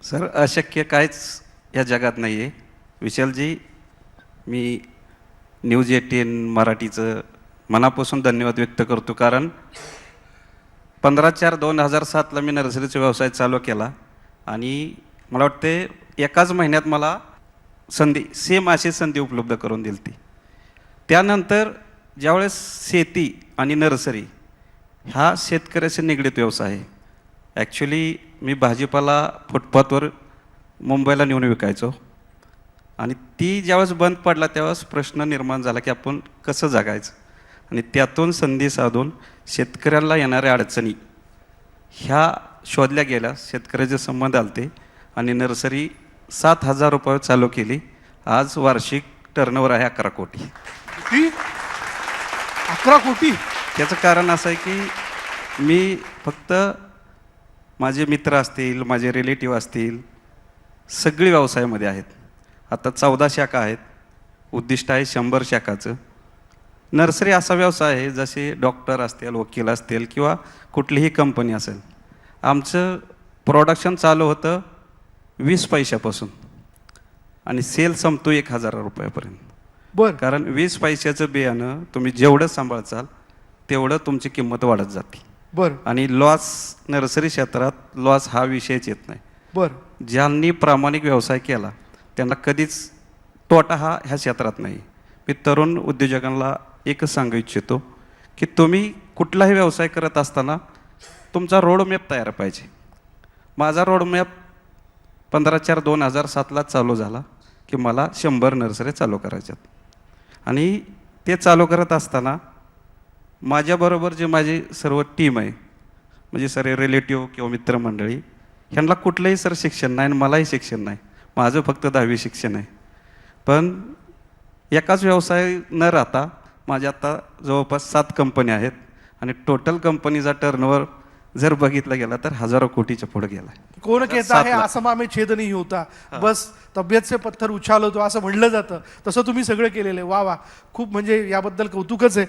Sir, अशक्य काहीच या जगात नाही आहे. विशालजी, मी न्यूज 18 मराठीचं मनापासून धन्यवाद व्यक्त करतो. कारण 15/4/2007ला मी नर्सरीचा व्यवसाय चालू केला आणि मला वाटते एकाच महिन्यात मला सेम अशी संधी उपलब्ध करून दिली ती. त्यानंतर ज्यावेळेस शेती आणि नर्सरी हा शेतकऱ्याशी निगडीत व्यवसाय आहे. ॲक्च्युली मी भाजीपाला फुटपाथवर मुंबईला नेऊन विकायचो आणि ती ज्यावेळेस बंद पडला त्यावेळेस प्रश्न निर्माण झाला की आपण कसं जगायचं. आणि त्यातून संधी साधून शेतकऱ्यांना येणाऱ्या अडचणी ह्या शोधल्या गेल्या, शेतकऱ्याचे संबंध आलते आणि नर्सरी 7,000 रुपये चालू केली. आज वार्षिक टर्नओव्हर आहे 11 कोटी. किती? 11 कोटी? त्याचं कारण असं आहे की मी फक्त माझे मित्र असतील, माझे रिलेटिव्ह असतील, सगळी व्यवसायामध्ये आहेत. आता 14 शाखा आहेत. उद्दिष्ट आहे 100 शाखाचं. नर्सरी असा व्यवसाय आहे जसे डॉक्टर असतील, वकील असतील किंवा कुठलीही कंपनी असेल. आमचं प्रोडक्शन चालू होतं 20 पैशापासून आणि सेल संपतो 1,000 रुपयापर्यंत. बरं. कारण 20 पैशाचं बियाणं तुम्ही जेवढं सांभाळचाल तेवढं तुमची किंमत वाढत जाते. बरं. आणि लॉस नर्सरी क्षेत्रात लॉस हा विषयच येत नाही. बरं. ज्यांनी प्रामाणिक व्यवसाय केला त्यांना कधीच तोटा हा ह्या क्षेत्रात नाही. मी तरुण उद्योजकांना एकच सांगू इच्छितो की तुम्ही कुठलाही व्यवसाय करत असताना तुमचा रोडमॅप तयार पाहिजे. माझा रोडमॅप 15/4/2007ला चालू झाला की मला 100 नर्सरी चालू करायच्यात. आणि ते चालू करत असताना माझ्याबरोबर जे माझी सर्व टीम आहे, म्हणजे सर्व रिलेटिव्ह किंवा मित्रमंडळी, ह्यांना कुठलंही सर शिक्षण नाही आणि मलाही शिक्षण नाही. माझं फक्त 10वी शिक्षण आहे. पण एकाच व्यवसाय न राहता माझ्या आता जवळपास 7 कंपन्या आहेत आणि टोटल कंपनीचा टर्नओव्हर जर बघितला गेला तर हजारो कोटीच्या पुढे गेला. कोण कहता है आसमां में छेद नहीं होता, बस तब्येत से पत्थर उछाल होतो असं म्हणलं जातं. तसं तुम्ही सगळं केलेलं आहे. वा वा, खूप म्हणजे याबद्दल कौतुकच आहे.